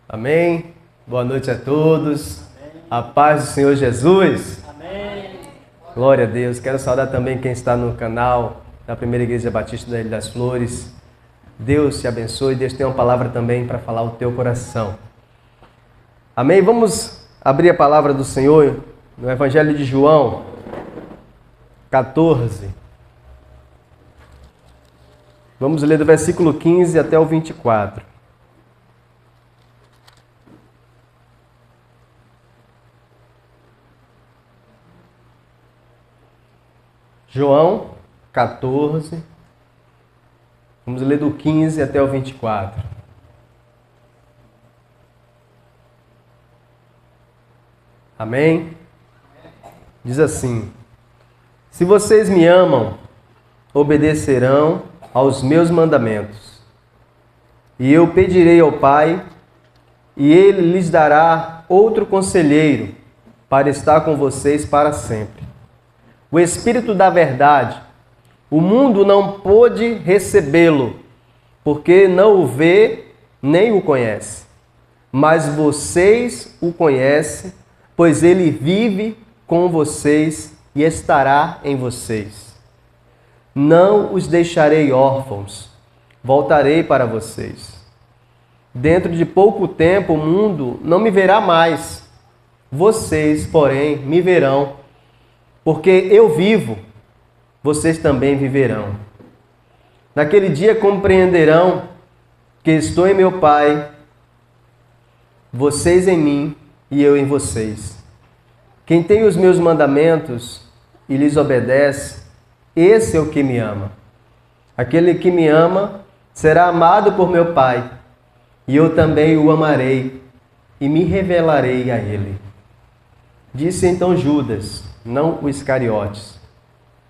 Amém? Boa noite a todos. Amém. A paz do Senhor Jesus. Amém. Glória a Deus. Quero saudar também quem está no canal da Primeira Igreja Batista da Ilha das Flores. Deus te abençoe. Deus tem uma palavra também para falar ao teu coração. Amém? Vamos abrir a palavra do Senhor no Evangelho de João 14. Vamos ler do versículo 15 até o 24. João 14, vamos ler do 15 até o 24. Amém? Diz assim: Se vocês me amam, obedecerão aos meus mandamentos. E eu pedirei ao Pai, e Ele lhes dará outro conselheiro para estar com vocês para sempre. O Espírito da Verdade, o mundo não pôde recebê-lo, porque não o vê nem o conhece. Mas vocês o conhecem, pois ele vive com vocês e estará em vocês. Não os deixarei órfãos, voltarei para vocês. Dentro de pouco tempo o mundo não me verá mais. Vocês, porém, me verão. Porque eu vivo, vocês também viverão. Naquele dia compreenderão que estou em meu Pai, vocês em mim e eu em vocês. Quem tem os meus mandamentos e lhes obedece, esse é o que me ama. Aquele que me ama será amado por meu Pai, e eu também o amarei e me revelarei a ele. Disse então Judas, não o Iscariotes: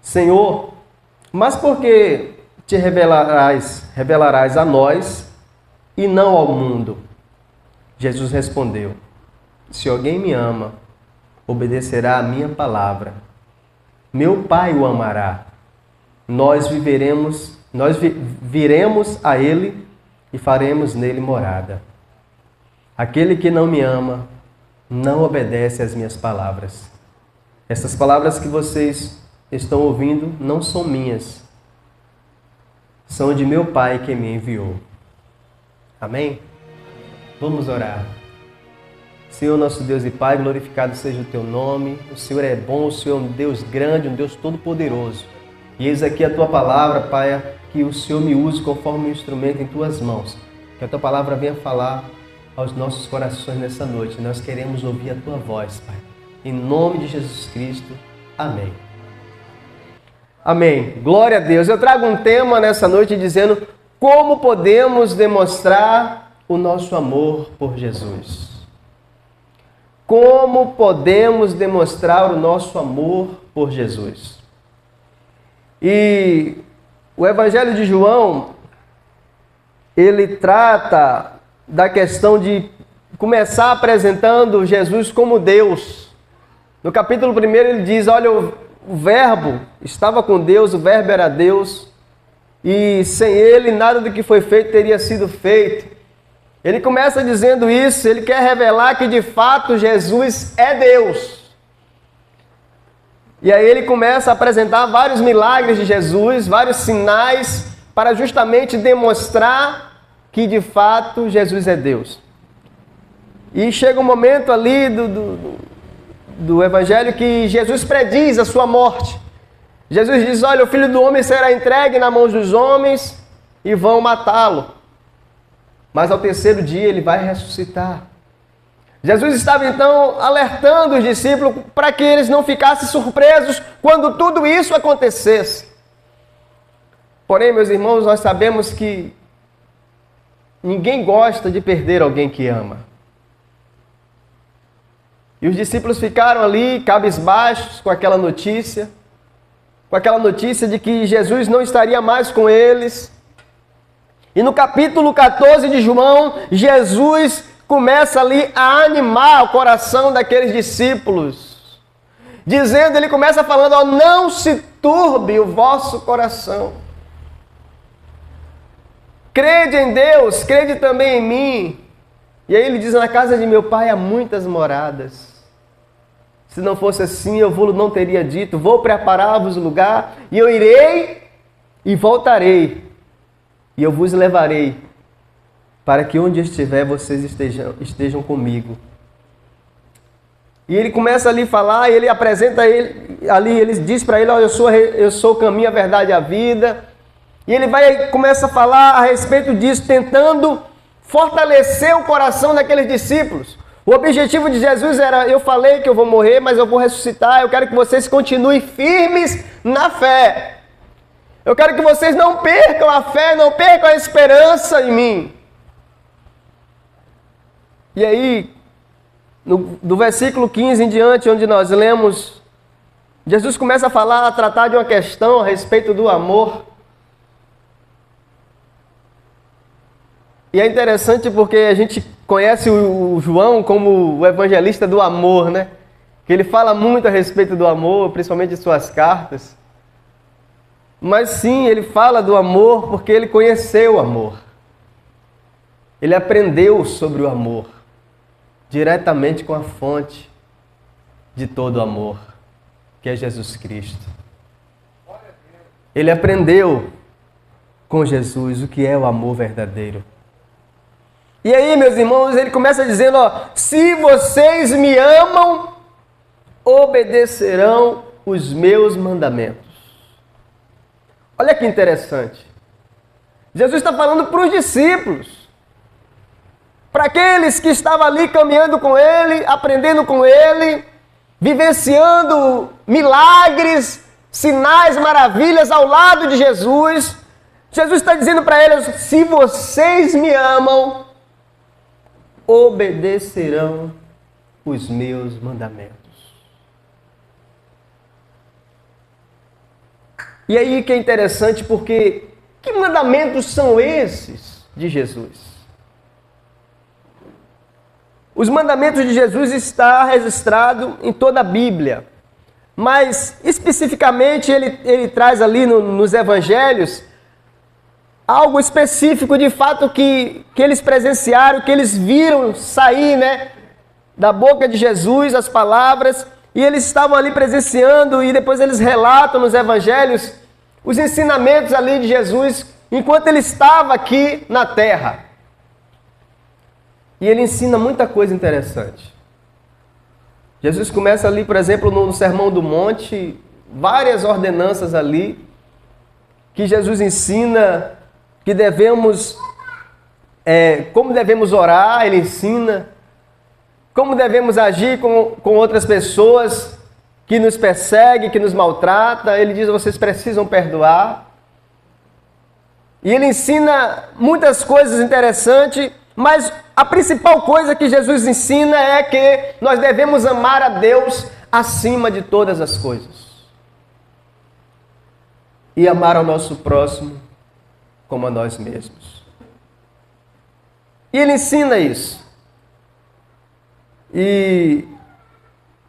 Senhor, mas por que te revelarás a nós e não ao mundo? Jesus respondeu: Se alguém me ama, obedecerá a minha palavra. Meu Pai o amará. Nós viremos a ele e faremos nele morada. Aquele que não me ama, não obedece às minhas palavras. Essas palavras que vocês estão ouvindo não são minhas, são de meu Pai que me enviou. Amém? Vamos orar. Senhor, nosso Deus e Pai, glorificado seja o teu nome. O Senhor é bom, o Senhor é um Deus grande, um Deus todo-poderoso. E eis aqui a tua palavra, Pai, que o Senhor me use conforme um instrumento em tuas mãos. Que a tua palavra venha falar aos nossos corações nessa noite. Nós queremos ouvir a tua voz, Pai. Em nome de Jesus Cristo. Amém. Amém. Glória a Deus. Eu trago um tema nessa noite dizendo como podemos demonstrar o nosso amor por Jesus. Como podemos demonstrar o nosso amor por Jesus? E o Evangelho de João, ele trata da questão de começar apresentando Jesus como Deus. No capítulo 1 ele diz, olha, o verbo estava com Deus, o verbo era Deus, e sem ele nada do que foi feito teria sido feito. Ele começa dizendo isso, ele quer revelar que de fato Jesus é Deus. E aí ele começa a apresentar vários milagres de Jesus, vários sinais, para justamente demonstrar que de fato Jesus é Deus. E chega um momento ali do Evangelho que Jesus prediz a sua morte. Jesus diz, olha, o Filho do Homem será entregue nas mãos dos homens e vão matá-lo. Mas ao terceiro dia ele vai ressuscitar. Jesus estava então alertando os discípulos para que eles não ficassem surpresos quando tudo isso acontecesse. Porém, meus irmãos, nós sabemos que ninguém gosta de perder alguém que ama. E os discípulos ficaram ali, cabisbaixos, com aquela notícia de que Jesus não estaria mais com eles. E no capítulo 14 de João, Jesus começa ali a animar o coração daqueles discípulos. Dizendo, ele começa falando, ó, não se turbe o vosso coração. Crede em Deus, crede também em mim. E aí ele diz, na casa de meu pai há muitas moradas. Se não fosse assim, eu não teria dito, vou preparar-vos lugar, e eu irei e voltarei, e eu vos levarei, para que onde eu estiver, vocês estejam comigo. E ele começa ali a falar, e ele apresenta ele, ali, ele diz para ele, olha, eu sou o caminho, a verdade e a vida. E ele começa a falar a respeito disso, tentando fortalecer o coração daqueles discípulos. O objetivo de Jesus era, eu falei que eu vou morrer, mas eu vou ressuscitar, eu quero que vocês continuem firmes na fé. Eu quero que vocês não percam a fé, não percam a esperança em mim. E aí, do versículo 15 em diante, onde nós lemos, Jesus começa a tratar de uma questão a respeito do amor. E é interessante porque a gente conhece o João como o evangelista do amor, né? Que ele fala muito a respeito do amor, principalmente em suas cartas. Mas sim, ele fala do amor porque ele conheceu o amor. Ele aprendeu sobre o amor, diretamente com a fonte de todo o amor, que é Jesus Cristo. Ele aprendeu com Jesus o que é o amor verdadeiro. E aí, meus irmãos, ele começa dizendo, se vocês me amam, obedecerão os meus mandamentos. Olha que interessante. Jesus está falando para os discípulos, para aqueles que estavam ali caminhando com ele, aprendendo com ele, vivenciando milagres, sinais, maravilhas ao lado de Jesus. Jesus está dizendo para eles, se vocês me amam, obedecerão os meus mandamentos. E aí que é interessante porque que mandamentos são esses de Jesus? Os mandamentos de Jesus estão registrados em toda a Bíblia, mas especificamente ele traz ali nos evangelhos algo específico de fato que eles presenciaram, que eles viram sair, né, da boca de Jesus as palavras, e eles estavam ali presenciando, e depois eles relatam nos evangelhos os ensinamentos ali de Jesus enquanto ele estava aqui na terra. E ele ensina muita coisa interessante. Jesus começa ali, por exemplo, no Sermão do Monte, várias ordenanças ali, que Jesus ensina que devemos, como devemos orar, ele ensina, como devemos agir com outras pessoas que nos perseguem, que nos maltratam. Ele diz, vocês precisam perdoar. E ele ensina muitas coisas interessantes, mas a principal coisa que Jesus ensina é que nós devemos amar a Deus acima de todas as coisas. E amar ao nosso próximo como a nós mesmos. E ele ensina isso. E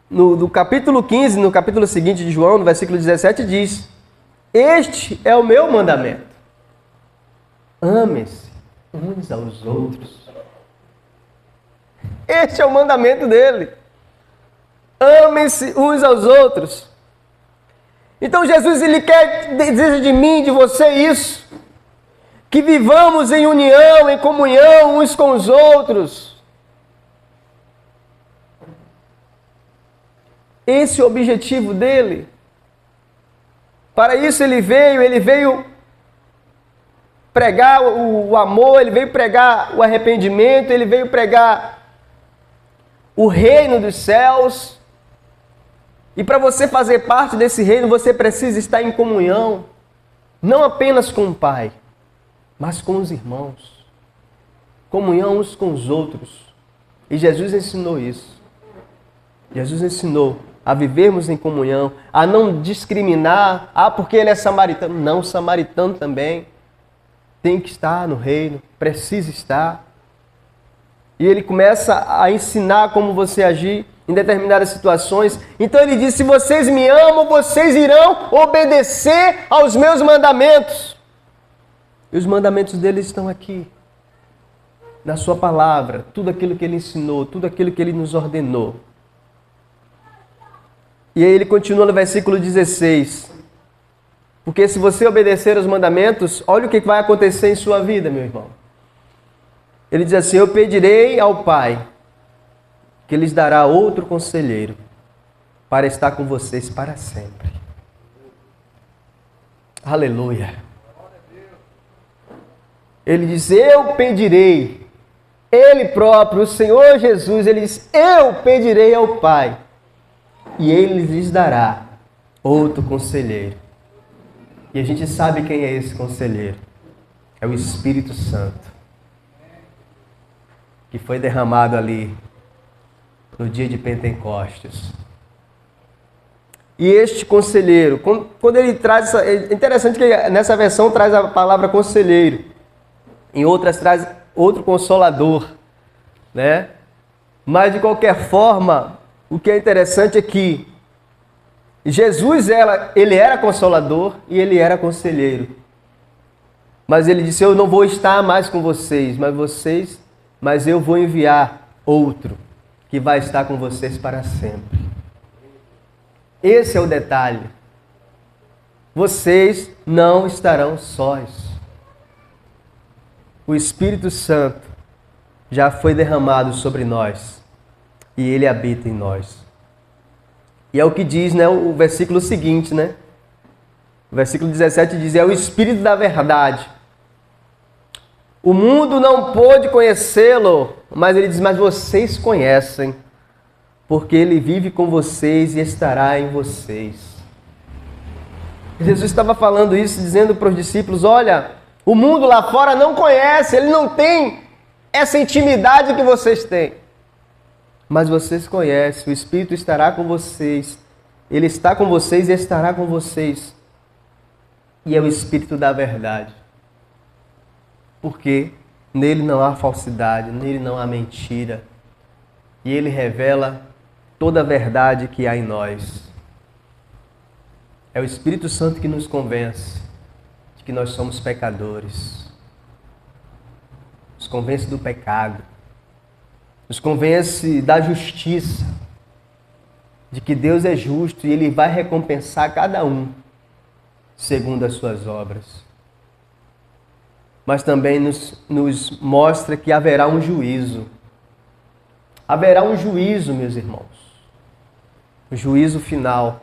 no capítulo 15, no capítulo seguinte de João, no versículo 17, diz, este é o meu mandamento. Amem-se uns aos outros. Este é o mandamento dele. Amem-se uns aos outros. Então Jesus, ele quer dizer de mim, de você isso, que vivamos em união, em comunhão uns com os outros. Esse é o objetivo dele. Para isso ele veio pregar o amor, ele veio pregar o arrependimento, ele veio pregar o reino dos céus. E para você fazer parte desse reino, você precisa estar em comunhão, não apenas com o Pai, mas com os irmãos. Comunhão uns com os outros. E Jesus ensinou isso. Jesus ensinou a vivermos em comunhão, a não discriminar, porque ele é samaritano. Não, samaritano também tem que estar no reino, precisa estar. E ele começa a ensinar como você agir em determinadas situações. Então ele diz, se vocês me amam, vocês irão obedecer aos meus mandamentos. E os mandamentos dele estão aqui, na sua palavra, tudo aquilo que ele ensinou, tudo aquilo que ele nos ordenou. E aí ele continua no versículo 16. Porque se você obedecer aos mandamentos, olha o que vai acontecer em sua vida, meu irmão. Ele diz assim: eu pedirei ao Pai que lhes dará outro conselheiro para estar com vocês para sempre. Aleluia. Ele diz: eu pedirei. Ele próprio, o Senhor Jesus, ele diz: eu pedirei ao Pai e ele lhes dará outro conselheiro. E a gente sabe quem é esse conselheiro. É o Espírito Santo, que foi derramado ali no dia de Pentecostes. E este conselheiro, quando ele traz... É interessante que nessa versão traz a palavra conselheiro. Em outras traz outro consolador, né? Mas de qualquer forma, o que é interessante é que Jesus, ele era consolador e ele era conselheiro. Mas ele disse: eu não vou estar mais com vocês, mas eu vou enviar outro que vai estar com vocês para sempre. Esse é o detalhe. Vocês não estarão sós. O Espírito Santo já foi derramado sobre nós e ele habita em nós. E é o que diz, né, o versículo seguinte, né? O versículo 17 diz: é o Espírito da verdade. O mundo não pôde conhecê-lo, mas ele diz: mas vocês conhecem, porque ele vive com vocês e estará em vocês. Jesus estava falando isso, dizendo para os discípulos: olha, o mundo lá fora não conhece, ele não tem essa intimidade que vocês têm. Mas vocês conhecem, o Espírito estará com vocês. Ele está com vocês e estará com vocês. E é o Espírito da verdade. Porque nele não há falsidade, nele não há mentira. E ele revela toda a verdade que há em nós. É o Espírito Santo que nos convence de que nós somos pecadores. Nos convence do pecado. Nos convence da justiça. De que Deus é justo e ele vai recompensar cada um segundo as suas obras. Mas também nos mostra que haverá um juízo. Haverá um juízo, meus irmãos. O juízo final.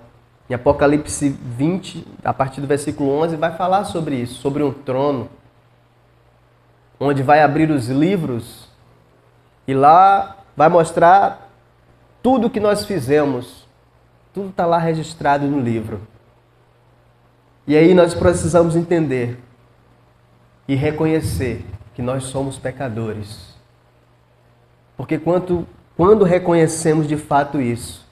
Em Apocalipse 20, a partir do versículo 11, vai falar sobre isso, sobre um trono, onde vai abrir os livros e lá vai mostrar tudo o que nós fizemos. Tudo está lá registrado no livro. E aí nós precisamos entender e reconhecer que nós somos pecadores. Porque quando reconhecemos de fato isso,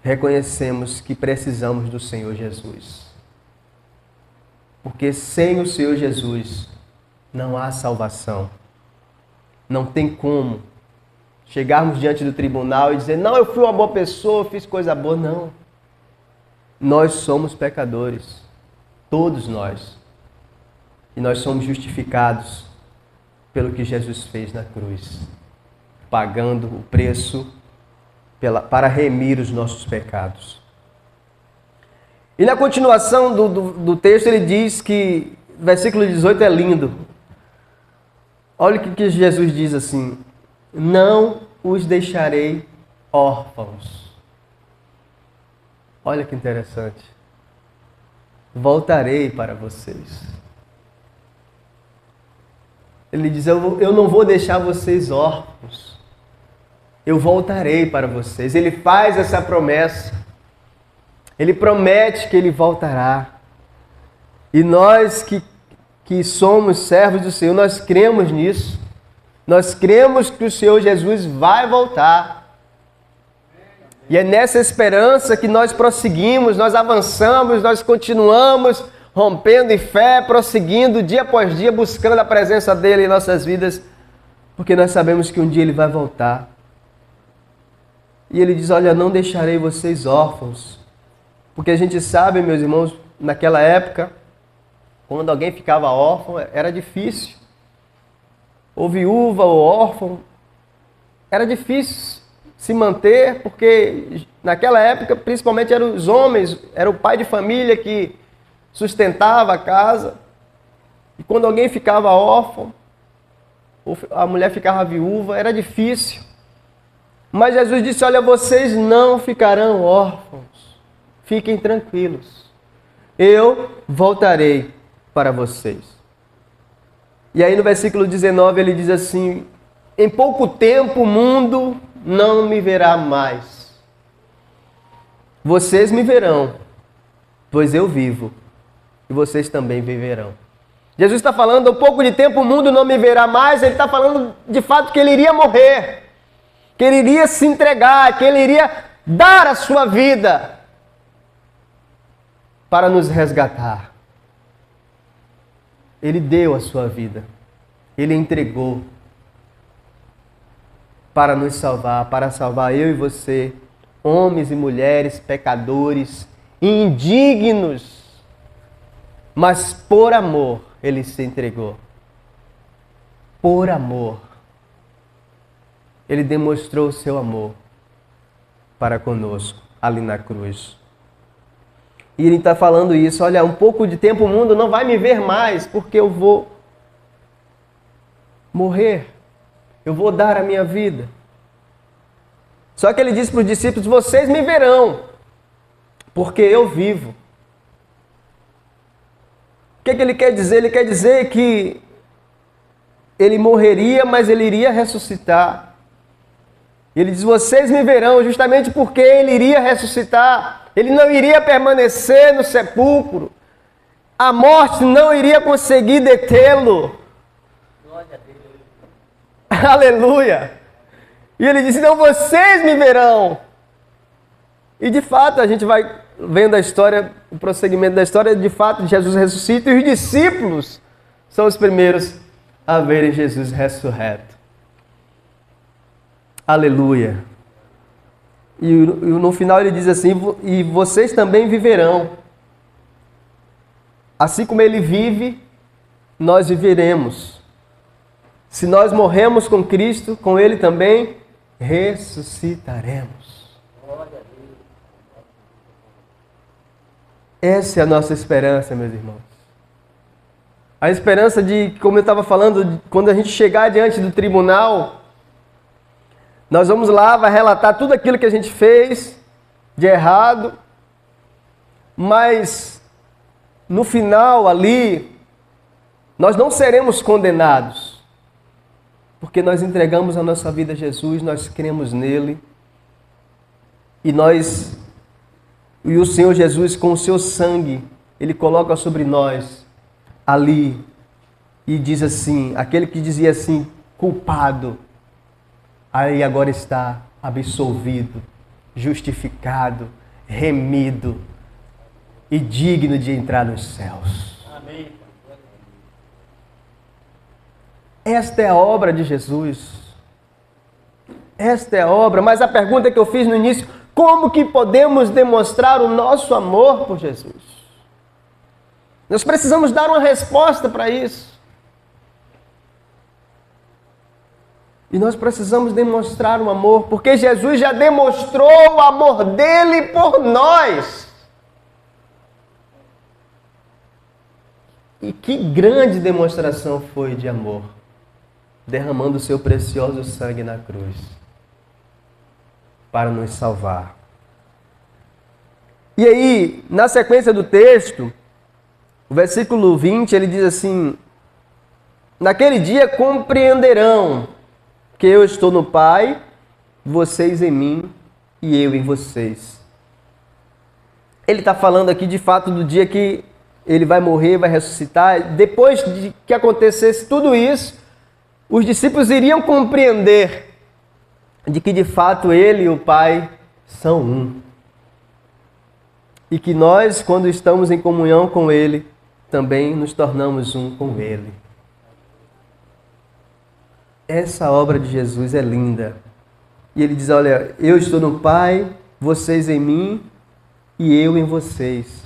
reconhecemos que precisamos do Senhor Jesus. Porque sem o Senhor Jesus não há salvação. Não tem como chegarmos diante do tribunal e dizer: não, eu fui uma boa pessoa, eu fiz coisa boa. Não. Nós somos pecadores. Todos nós. E nós somos justificados pelo que Jesus fez na cruz, pagando o preço para remir os nossos pecados. E na continuação do texto ele diz que, versículo 18 é lindo. Olha o que Jesus diz assim: não os deixarei órfãos. Olha que interessante. Voltarei para vocês. Ele diz: eu não vou deixar vocês órfãos. Eu voltarei para vocês. Ele faz essa promessa. Ele promete que ele voltará. E nós que somos servos do Senhor, nós cremos nisso. Nós cremos que o Senhor Jesus vai voltar. E é nessa esperança que nós prosseguimos, nós avançamos, nós continuamos rompendo em fé, prosseguindo dia após dia, buscando a presença dele em nossas vidas, porque nós sabemos que um dia ele vai voltar. E ele diz: olha, não deixarei vocês órfãos. Porque a gente sabe, meus irmãos, naquela época, quando alguém ficava órfão, era difícil. ou viúva, ou órfão. Era difícil se manter, porque naquela época, principalmente eram os homens, era o pai de família que sustentava a casa. E quando alguém ficava órfão, ou a mulher ficava viúva, era difícil. Mas Jesus disse, olha, vocês não ficarão órfãos. Fiquem tranquilos. Eu voltarei para vocês. E aí no versículo 19 ele diz assim, em pouco tempo o mundo não me verá mais. Vocês me verão, pois eu vivo, e vocês também viverão. Jesus está falando, um pouco de tempo o mundo não me verá mais, ele está falando de fato que ele iria morrer, que ele iria se entregar, que ele iria dar a sua vida para nos resgatar. Ele deu a sua vida, ele entregou para nos salvar, para salvar eu e você, homens e mulheres, pecadores, indignos, mas por amor ele se entregou. Por amor. Ele demonstrou o seu amor para conosco, ali na cruz. E ele está falando isso, olha, um pouco de tempo o mundo não vai me ver mais, porque eu vou morrer. Eu vou dar a minha vida. Só que ele disse para os discípulos, vocês me verão, porque eu vivo. O que ele quer dizer? Ele quer dizer que ele morreria, mas ele iria ressuscitar. Ele diz, vocês me verão, justamente porque ele iria ressuscitar. Ele não iria permanecer no sepulcro. A morte não iria conseguir detê-lo. Glória a Deus. Aleluia! E ele disse, então vocês me verão. E de fato, a gente vai vendo a história, o prosseguimento da história, de fato, Jesus ressuscita e os discípulos são os primeiros a verem Jesus ressurreto. Aleluia! E no final ele diz assim, e vocês também viverão. Assim como ele vive, nós viveremos. Se nós morremos com Cristo, com ele também ressuscitaremos. Essa é a nossa esperança, meus irmãos. A esperança de, como eu estava falando, quando a gente chegar diante do tribunal, nós vamos lá, vai relatar tudo aquilo que a gente fez de errado, mas no final ali, nós não seremos condenados, porque nós entregamos a nossa vida a Jesus, nós cremos nele, e o Senhor Jesus, com o seu sangue, ele coloca sobre nós ali, e diz assim, aquele que dizia assim, culpado, aí agora está absolvido, justificado, remido e digno de entrar nos céus. Amém. Esta é a obra de Jesus. Esta é a obra, mas a pergunta que eu fiz no início, como que podemos demonstrar o nosso amor por Jesus? Nós precisamos dar uma resposta para isso. E nós precisamos demonstrar um amor, porque Jesus já demonstrou o amor dele por nós. E que grande demonstração foi de amor, derramando o seu precioso sangue na cruz, para nos salvar. E aí, na sequência do texto, o versículo 20, ele diz assim, naquele dia compreenderão que eu estou no Pai, vocês em mim e eu em vocês. Ele está falando aqui de fato do dia que ele vai morrer, vai ressuscitar. Depois de que acontecesse tudo isso, os discípulos iriam compreender de que de fato ele e o Pai são um. E que nós, quando estamos em comunhão com ele, também nos tornamos um com ele. Essa obra de Jesus é linda. E ele diz, olha, eu estou no Pai, vocês em mim e eu em vocês.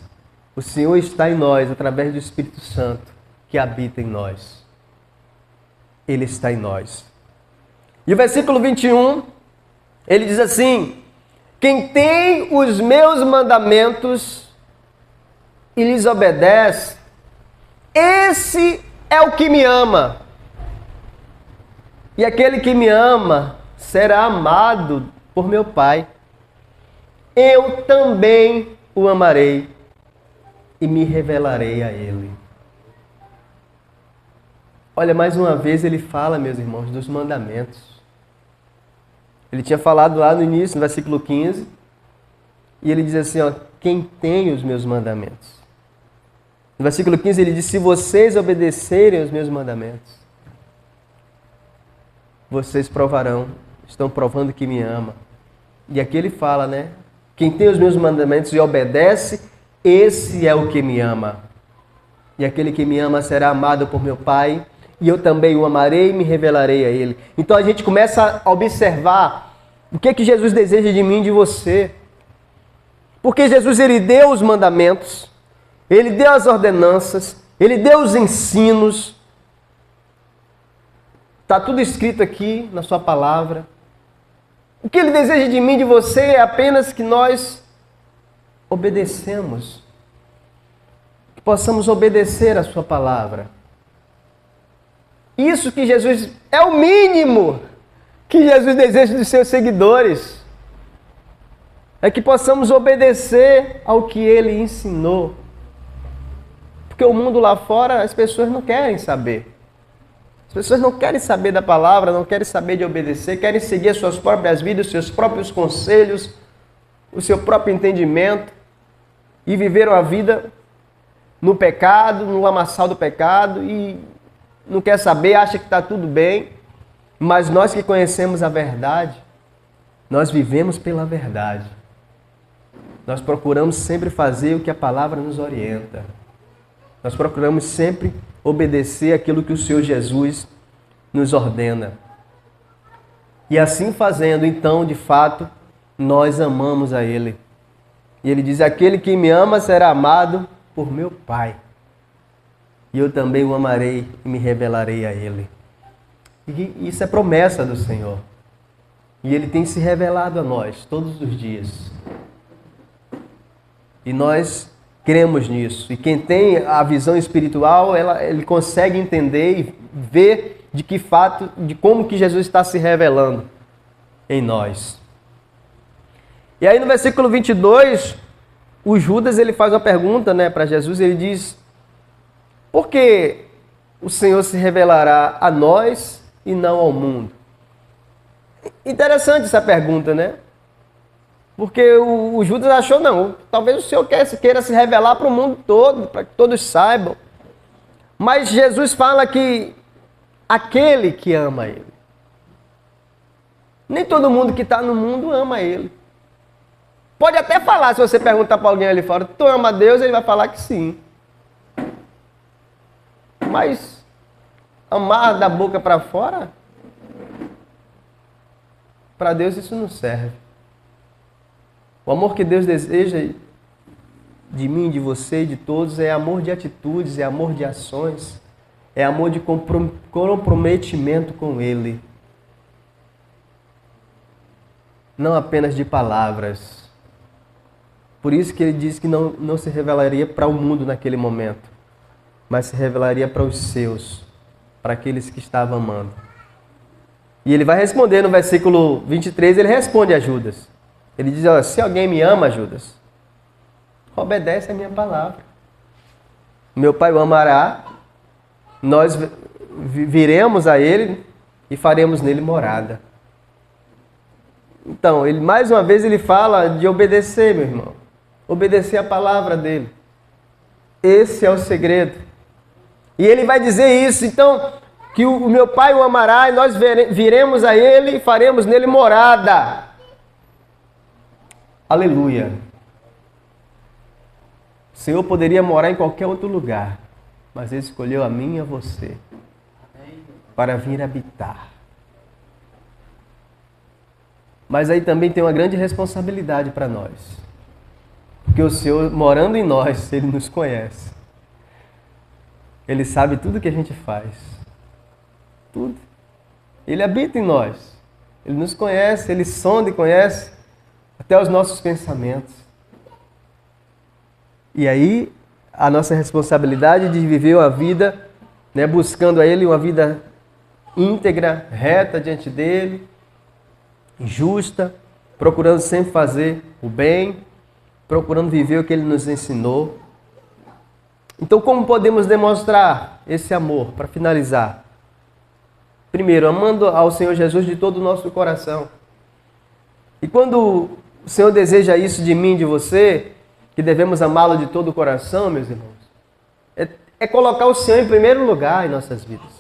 O Senhor está em nós através do Espírito Santo que habita em nós. Ele está em nós. E o versículo 21, ele diz assim: quem tem os meus mandamentos e lhes obedece, esse é o que me ama. E aquele que me ama será amado por meu Pai. Eu também o amarei e me revelarei a ele. Olha, mais uma vez ele fala, meus irmãos, dos mandamentos. Ele tinha falado lá no início, no versículo 15, e ele diz assim, ó, quem tem os meus mandamentos. No versículo 15 ele diz, se vocês obedecerem os meus mandamentos, vocês provarão, estão provando que me ama. E aqui ele fala, né? Quem tem os meus mandamentos e obedece, esse é o que me ama. E aquele que me ama será amado por meu Pai, e eu também o amarei e me revelarei a ele. Então a gente começa a observar o que Jesus deseja de mim e de você. Porque Jesus, ele deu os mandamentos, ele deu as ordenanças, ele deu os ensinos. Está tudo escrito aqui na sua palavra. O que ele deseja de mim e de você é apenas que nós obedecemos. Que possamos obedecer a sua palavra. Isso que Jesus, é o mínimo que Jesus deseja dos seus seguidores. É que possamos obedecer ao que ele ensinou. Porque o mundo lá fora, as pessoas não querem saber. As pessoas não querem saber da palavra, não querem saber de obedecer, querem seguir as suas próprias vidas, os seus próprios conselhos, o seu próprio entendimento e viveram a vida no pecado, no lamaçal do pecado e não quer saber, acha que está tudo bem. Mas nós que conhecemos a verdade, nós vivemos pela verdade. Nós procuramos sempre fazer o que a palavra nos orienta. Nós procuramos sempre obedecer aquilo que o Senhor Jesus nos ordena. E assim fazendo, então, de fato, nós amamos a Ele. E Ele diz, aquele que me ama será amado por meu Pai. E eu também o amarei e me revelarei a Ele. E isso é promessa do Senhor. E Ele tem se revelado a nós todos os dias. E nós cremos nisso. E quem tem a visão espiritual, ele consegue entender e ver de que fato, de como que Jesus está se revelando em nós. E aí no versículo 22, o Judas ele faz uma pergunta, né, para Jesus. Ele diz, por que o Senhor se revelará a nós e não ao mundo? Interessante essa pergunta, né? Porque o Judas achou, não, talvez o Senhor queira se revelar para o mundo todo, para que todos saibam. Mas Jesus fala que aquele que ama Ele. Nem todo mundo que está no mundo ama Ele. Pode até falar, se você perguntar para alguém ali fora, tu ama Deus, ele vai falar que sim. Mas amar da boca para fora, para Deus isso não serve. O amor que Deus deseja de mim, de você e de todos é amor de atitudes, é amor de ações, é amor de comprometimento com Ele. Não apenas de palavras. Por isso que Ele diz que não se revelaria para o mundo naquele momento, mas se revelaria para os seus, para aqueles que estavam amando. E Ele vai responder no versículo 23, Ele responde a Judas. Ele diz, olha, se alguém me ama, Judas, obedece a minha palavra. Meu Pai o amará, nós viremos a Ele e faremos nele morada. Então, ele mais uma vez ele fala de obedecer, meu irmão. Obedecer a palavra dele. Esse é o segredo. E ele vai dizer isso, então, que o meu Pai o amará e nós viremos a Ele e faremos nele morada. Aleluia. O Senhor poderia morar em qualquer outro lugar, mas Ele escolheu a mim e a você para vir habitar. Mas aí também tem uma grande responsabilidade para nós. Porque o Senhor, morando em nós, Ele nos conhece. Ele sabe tudo que a gente faz. tudo. Ele habita em nós. Ele nos conhece, Ele sonda e conhece até os nossos pensamentos. E aí, a nossa responsabilidade de viver uma vida, né, buscando a Ele, uma vida íntegra, reta diante dEle, justa, procurando sempre fazer o bem, procurando viver o que Ele nos ensinou. Então, como podemos demonstrar esse amor? Para finalizar. Primeiro, amando ao Senhor Jesus de todo o nosso coração. E quando o Senhor deseja isso de mim, de você, que devemos amá-lo de todo o coração, meus irmãos, é colocar o Senhor em primeiro lugar em nossas vidas.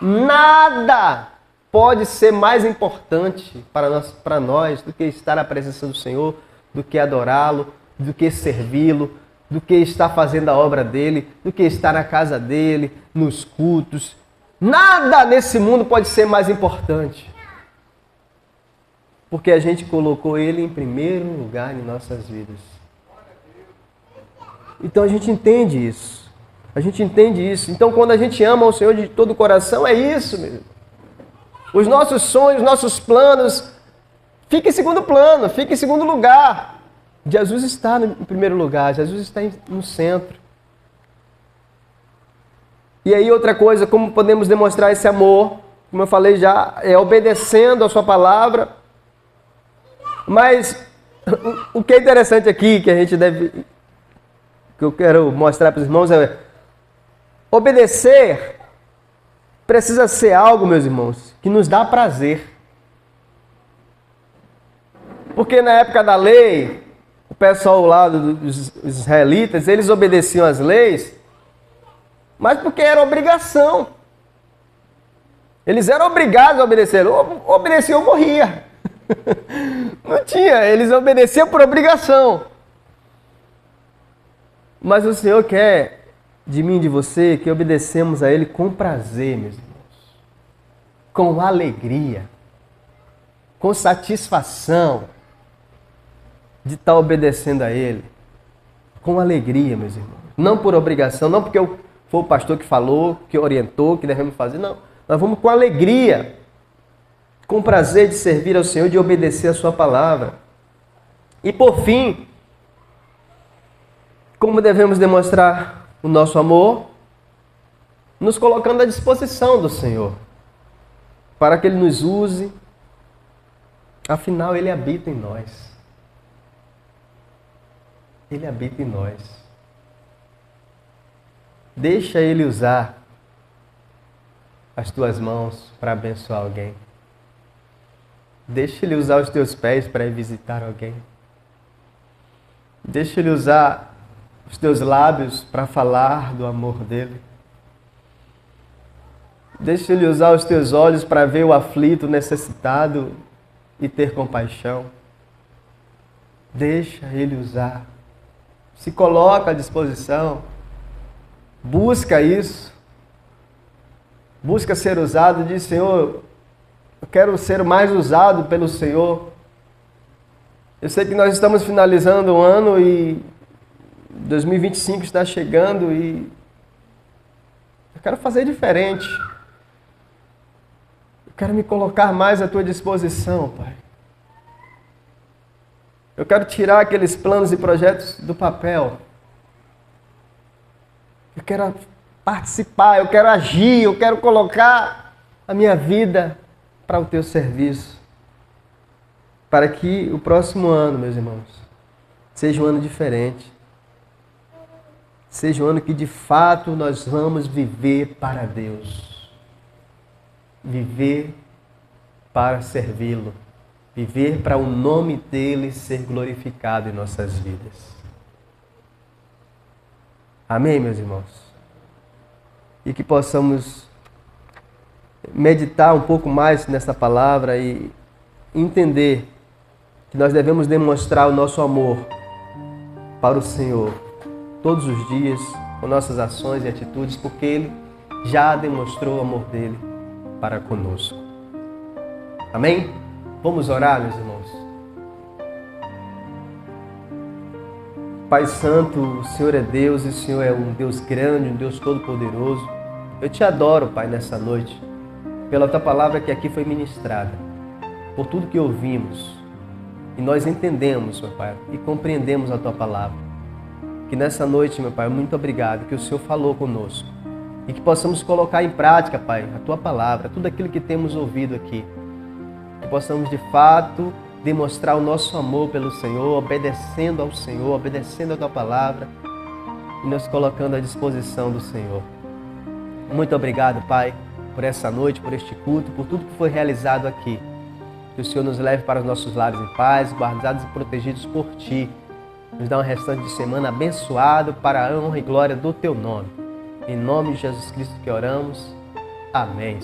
Nada pode ser mais importante para nós do que estar na presença do Senhor, do que adorá-lo, do que servi-lo, do que estar fazendo a obra dele, do que estar na casa dele, nos cultos. Nada nesse mundo pode ser mais importante. Porque a gente colocou ele em primeiro lugar em nossas vidas. Então a gente entende isso. A gente entende isso. Então quando a gente ama o Senhor de todo o coração, é isso mesmo. Os nossos sonhos, os nossos planos, fica em segundo plano, fica em segundo lugar. Jesus está em primeiro lugar, Jesus está no centro. E aí outra coisa, como podemos demonstrar esse amor, como eu falei já, é obedecendo a sua palavra. Mas o que é interessante aqui, que eu quero mostrar para os irmãos é, obedecer precisa ser algo, meus irmãos, que nos dá prazer. Porque na época da lei, o pessoal lá dos israelitas, eles obedeciam às leis, mas porque era obrigação. Eles eram obrigados a obedecer. Ou obedeciam ou morria. Não tinha, eles obedeciam por obrigação. Mas o Senhor quer de mim e de você que obedecemos a Ele com prazer, meus irmãos. Com alegria. Com satisfação de estar obedecendo a Ele. Com alegria, meus irmãos. Não por obrigação, não porque foi o pastor que falou, que orientou, que devemos fazer, não. Nós vamos com alegria, com prazer de servir ao Senhor, de obedecer a sua palavra. E por fim, como devemos demonstrar o nosso amor? Nos colocando à disposição do Senhor, para que Ele nos use. Afinal, Ele habita em nós. Ele habita em nós. Deixa Ele usar as tuas mãos para abençoar alguém. Deixa Ele usar os teus pés para ir visitar alguém. Deixa Ele usar os teus lábios para falar do amor dEle. Deixa Ele usar os teus olhos para ver o aflito, o necessitado e ter compaixão. Deixa Ele usar. Se coloca à disposição. Busca isso. Busca ser usado. Diz, Senhor, eu quero ser mais usado pelo Senhor. Eu sei que nós estamos finalizando o ano e 2025 está chegando e eu quero fazer diferente. Eu quero me colocar mais à Tua disposição, Pai. Eu quero tirar aqueles planos e projetos do papel. Eu quero participar, eu quero agir, eu quero colocar a minha vida para o Teu serviço. Para que o próximo ano, meus irmãos, seja um ano diferente. Seja um ano que de fato nós vamos viver para Deus. Viver para servi-lo. Viver para o nome dEle ser glorificado em nossas vidas. Amém, meus irmãos? E que possamos meditar um pouco mais nessa palavra e entender que nós devemos demonstrar o nosso amor para o Senhor todos os dias, com nossas ações e atitudes, porque Ele já demonstrou o amor dEle para conosco. Amém? Vamos orar, meus irmãos. Pai Santo, o Senhor é Deus e o Senhor é um Deus grande, um Deus todo-poderoso. Eu te adoro, Pai, nessa noite, pela tua palavra que aqui foi ministrada, por tudo que ouvimos e nós entendemos, meu Pai, e compreendemos a tua palavra. Que nessa noite, meu Pai, muito obrigado que o Senhor falou conosco e que possamos colocar em prática, Pai, a tua palavra, tudo aquilo que temos ouvido aqui. Que possamos, de fato, demonstrar o nosso amor pelo Senhor, obedecendo ao Senhor, obedecendo a tua palavra e nos colocando à disposição do Senhor. Muito obrigado, Pai, por essa noite, por este culto, por tudo que foi realizado aqui. Que o Senhor nos leve para os nossos lares em paz, guardados e protegidos por Ti. Nos dá um restante de semana abençoado para a honra e glória do Teu nome. Em nome de Jesus Cristo que oramos. Amém.